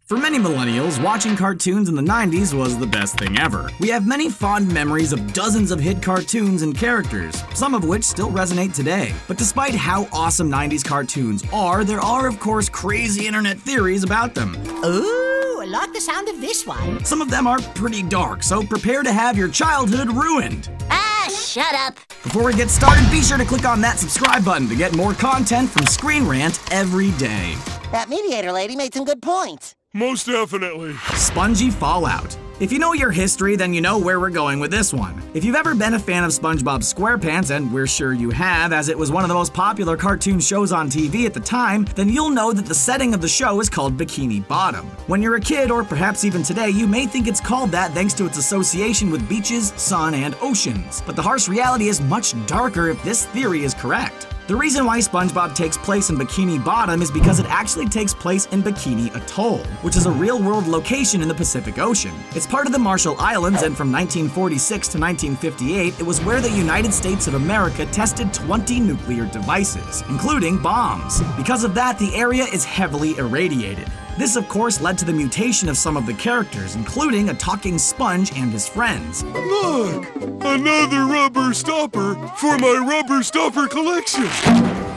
For many millennials, watching cartoons in the 90s was the best thing ever. We have many fond memories of dozens of hit cartoons and characters, some of which still resonate today. But despite how awesome 90s cartoons are, there are of course crazy internet theories about them. Ooh, I like the sound of this one. Some of them are pretty dark, so prepare to have your childhood ruined. Ah, shut up. Before we get started, be sure to click on that subscribe button to get more content from Screen Rant every day. That mediator lady made some good points. Most definitely. SpongeBob Fallout. If you know your history, then you know where we're going with this one. If you've ever been a fan of SpongeBob Squarepants, and we're sure you have, as it was one of the most popular cartoon shows on TV at the time, then you'll know that the setting of the show is called Bikini Bottom. When you're a kid, or perhaps even today, you may think it's called that thanks to its association with beaches, sun, and oceans. But the harsh reality is much darker if this theory is correct. The reason why SpongeBob takes place in Bikini Bottom is because it actually takes place in Bikini Atoll, which is a real-world location in the Pacific Ocean. It's part of the Marshall Islands, and from 1946 to 1958, it was where the United States of America tested 20 nuclear devices, including bombs. Because of that, the area is heavily irradiated. This, of course, led to the mutation of some of the characters, including a talking sponge and his friends. Look! Another rubber stopper for my rubber stopper collection!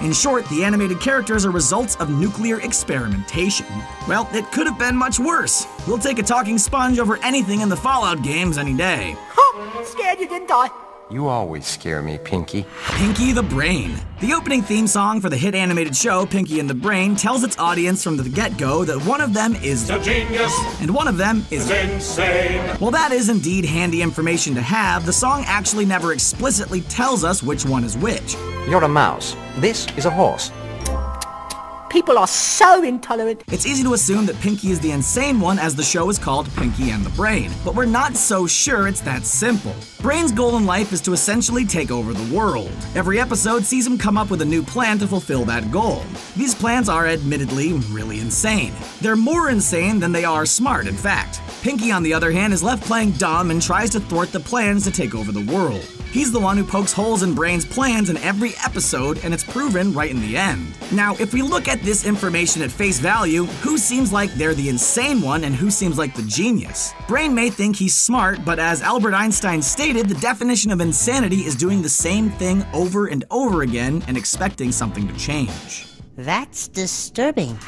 In short, the animated characters are results of nuclear experimentation. Well, it could have been much worse. We'll take a talking sponge over anything in the Fallout games any day. Huh, scared you didn't I? You always scare me, Pinky. Pinky the Brain. The opening theme song for the hit animated show Pinky and the Brain tells its audience from the get-go that one of them is a genius and one of them is insane. While that is indeed handy information to have, the song actually never explicitly tells us which one is which. You're a mouse. This is a horse. People are so intolerant. It's easy to assume that Pinky is the insane one, as the show is called Pinky and the Brain, but we're not so sure it's that simple. Brain's goal in life is to essentially take over the world. Every episode sees him come up with a new plan to fulfill that goal. These plans are admittedly really insane. They're more insane than they are smart, in fact. Pinky, on the other hand, is left playing dumb and tries to thwart the plans to take over the world. He's the one who pokes holes in Brain's plans in every episode, and it's proven right in the end. Now, if we look at this information at face value, who seems like they're the insane one and who seems like the genius? Brain may think he's smart, but as Albert Einstein stated, the definition of insanity is doing the same thing over and over again and expecting something to change. That's disturbing.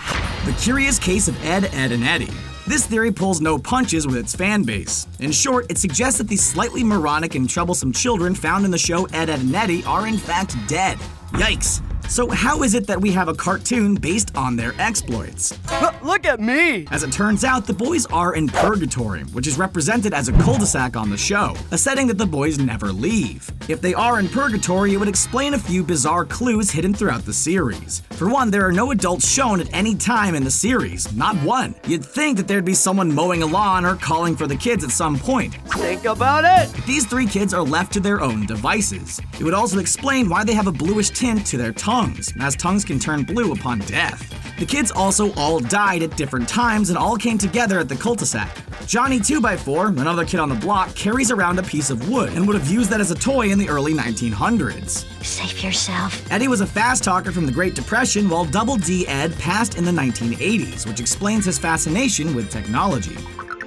The Curious Case of Edd, Edd and Eddy. This theory pulls no punches with its fan base. In short, it suggests that these slightly moronic and troublesome children found in the show Edd, Edd and Eddy are in fact dead. Yikes. So how is it that we have a cartoon based on their exploits? Look at me! As it turns out, the boys are in purgatory, which is represented as a cul-de-sac on the show, a setting that the boys never leave. If they are in purgatory, it would explain a few bizarre clues hidden throughout the series. For one, there are no adults shown at any time in the series, not one. You'd think that there'd be someone mowing a lawn or calling for the kids at some point. Think about it! These three kids are left to their own devices. It would also explain why they have a bluish tint to their tongues, as tongues can turn blue upon death. The kids also all died at different times and all came together at the cul-de-sac. Johnny 2x4, another kid on the block, carries around a piece of wood and would have used that as a toy in the early 1900s. Save yourself. Eddie was a fast talker from the Great Depression, while Double D Ed passed in the 1980s, which explains his fascination with technology.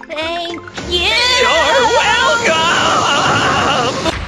Thank you. You're welcome.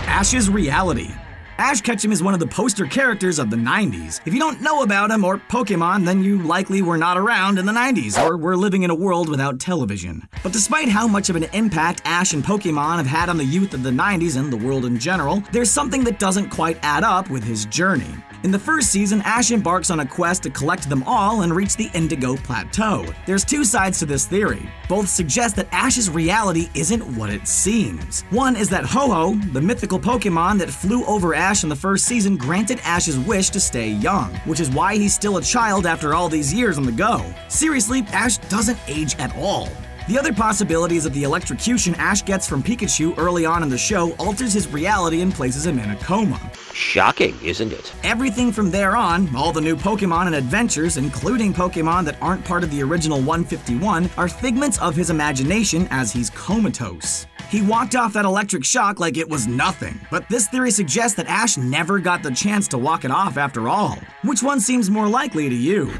Ash's reality. Ash Ketchum is one of the poster characters of the 90s. If you don't know about him or Pokemon, then you likely were not around in the 90s, or were living in a world without television. But despite how much of an impact Ash and Pokemon have had on the youth of the 90s and the world in general, there's something that doesn't quite add up with his journey. In the first season, Ash embarks on a quest to collect them all and reach the Indigo Plateau. There's two sides to this theory. Both suggest that Ash's reality isn't what it seems. One is that Ho-Oh, the mythical Pokemon that flew over Ash in the first season, granted Ash's wish to stay young, which is why he's still a child after all these years on the go. Seriously, Ash doesn't age at all. The other possibility is that the electrocution Ash gets from Pikachu early on in the show alters his reality and places him in a coma. Shocking, isn't it? Everything from there on, all the new Pokemon and adventures, including Pokemon that aren't part of the original 151, are figments of his imagination as he's comatose. He walked off that electric shock like it was nothing, but this theory suggests that Ash never got the chance to walk it off after all. Which one seems more likely to you?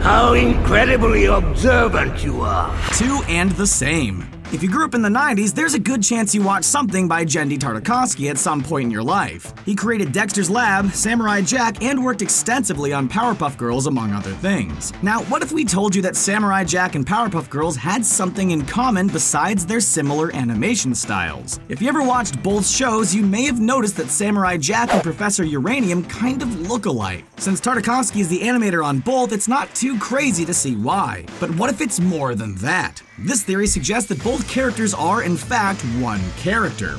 How incredibly observant you are. Two and the same. If you grew up in the 90s, there's a good chance you watched something by Genndy Tartakovsky at some point in your life. He created Dexter's Lab, Samurai Jack, and worked extensively on Powerpuff Girls, among other things. Now, what if we told you that Samurai Jack and Powerpuff Girls had something in common besides their similar animation styles? If you ever watched both shows, you may have noticed that Samurai Jack and Professor Uranium kind of look alike. Since Tartakovsky is the animator on both, it's not too crazy to see why. But what if it's more than that? This theory suggests that both characters are, in fact, one character.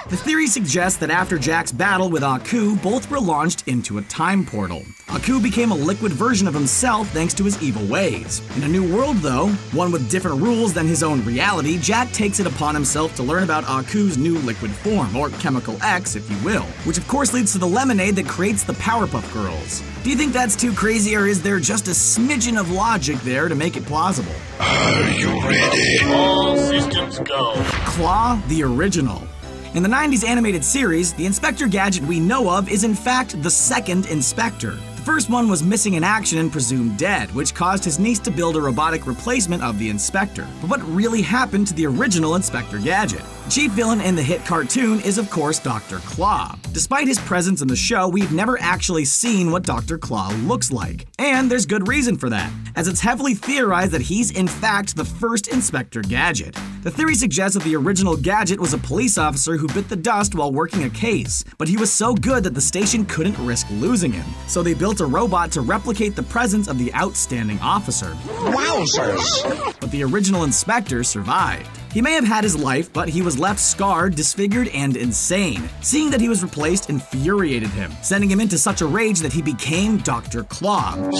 The theory suggests that after Jack's battle with Aku, both were launched into a time portal. Aku became a liquid version of himself thanks to his evil ways. In a new world, though, one with different rules than his own reality, Jack takes it upon himself to learn about Aku's new liquid form, or Chemical X, if you will, which of course leads to the lemonade that creates the Powerpuff Girls. Do you think that's too crazy, or is there just a smidgen of logic there to make it plausible? Are you ready? All systems go. Claw, the original. In the 90s animated series, the Inspector Gadget we know of is in fact the second Inspector. The first one was missing in action and presumed dead, which caused his niece to build a robotic replacement of the Inspector. But what really happened to the original Inspector Gadget? The chief villain in the hit cartoon is of course Dr. Claw. Despite his presence in the show, we've never actually seen what Dr. Claw looks like. And there's good reason for that, as it's heavily theorized that he's in fact the first Inspector Gadget. The theory suggests that the original Gadget was a police officer who bit the dust while working a case, but he was so good that the station couldn't risk losing him. So they built a robot to replicate the presence of the outstanding officer. Wowzers! But the original Inspector survived. He may have had his life, but he was left scarred, disfigured, and insane. Seeing that he was replaced infuriated him, sending him into such a rage that he became Dr. Claw. So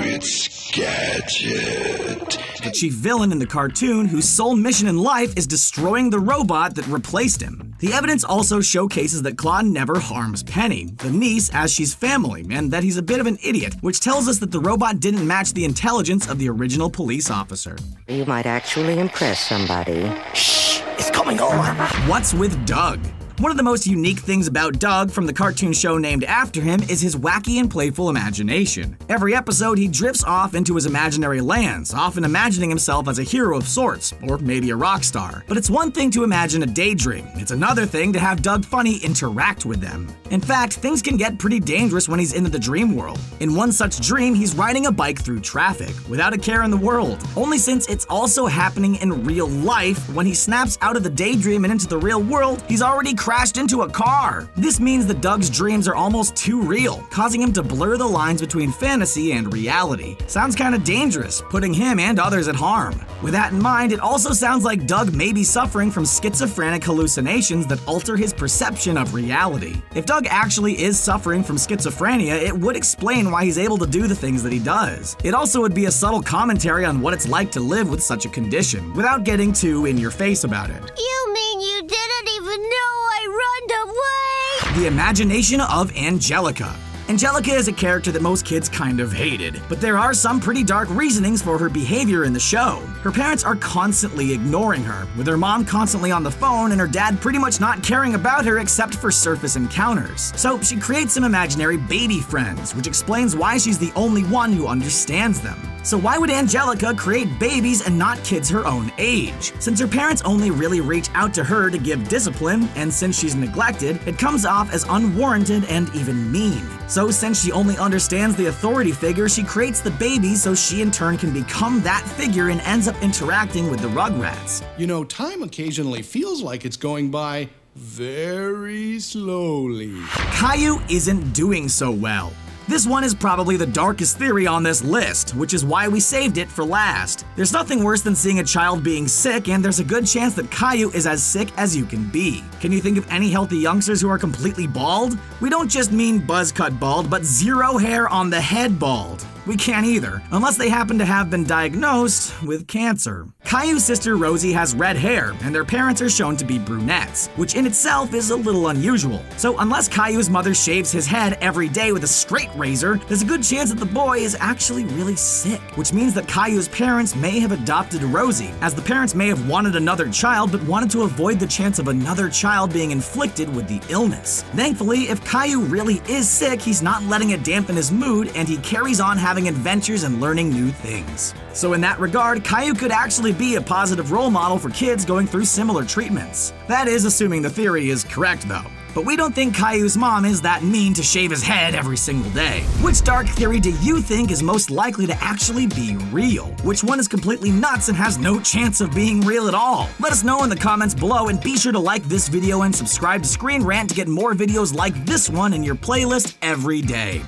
it's Gadget. The chief villain in the cartoon, whose sole mission in life is destroying the robot that replaced him. The evidence also showcases that Claw never harms Penny, the niece, as she's family, and that he's a bit of an idiot, which tells us that the robot didn't match the intelligence of the original police officer. You might actually impress somebody. Shh, it's coming on. What's with Doug? One of the most unique things about Doug from the cartoon show named after him is his wacky and playful imagination. Every episode, he drifts off into his imaginary lands, often imagining himself as a hero of sorts, or maybe a rock star. But it's one thing to imagine a daydream. It's another thing to have Doug Funnie interact with them. In fact, things can get pretty dangerous when he's into the dream world. In one such dream, he's riding a bike through traffic, without a care in the world. Only since it's also happening in real life, when he snaps out of the daydream and into the real world, he's already crashed into a car. This means that Doug's dreams are almost too real, causing him to blur the lines between fantasy and reality. Sounds kinda dangerous, putting him and others at harm. With that in mind, it also sounds like Doug may be suffering from schizophrenic hallucinations that alter his perception of reality. If Doug actually is suffering from schizophrenia, it would explain why he's able to do the things that he does. It also would be a subtle commentary on what it's like to live with such a condition, without getting too in your face about it. You mean you didn't even know I run away? The imagination of Angelica. Angelica is a character that most kids kind of hated, but there are some pretty dark reasonings for her behavior in the show. Her parents are constantly ignoring her, with her mom constantly on the phone and her dad pretty much not caring about her except for surface encounters. So she creates some imaginary baby friends, which explains why she's the only one who understands them. So why would Angelica create babies and not kids her own age? Since her parents only really reach out to her to give discipline, and since she's neglected, it comes off as unwarranted and even mean. So since she only understands the authority figure, she creates the baby so she in turn can become that figure and ends up interacting with the Rugrats. You know, time occasionally feels like it's going by very slowly. Caillou isn't doing so well. This one is probably the darkest theory on this list, which is why we saved it for last. There's nothing worse than seeing a child being sick, and there's a good chance that Caillou is as sick as you can be. Can you think of any healthy youngsters who are completely bald? We don't just mean buzz cut bald, but zero hair on the head bald. We can't either, unless they happen to have been diagnosed with cancer. Caillou's sister Rosie has red hair, and their parents are shown to be brunettes, which in itself is a little unusual. So unless Caillou's mother shaves his head every day with a straight razor, there's a good chance that the boy is actually really sick, which means that Caillou's parents may have adopted Rosie, as the parents may have wanted another child but wanted to avoid the chance of another child being inflicted with the illness. Thankfully, if Caillou really is sick, he's not letting it dampen his mood, and he carries on having adventures and learning new things. So in that regard, Caillou could actually be a positive role model for kids going through similar treatments. That is assuming the theory is correct though. But we don't think Caillou's mom is that mean to shave his head every single day. Which dark theory do you think is most likely to actually be real? Which one is completely nuts and has no chance of being real at all? Let us know in the comments below, and be sure to like this video and subscribe to Screen Rant to get more videos like this one in your playlist every day.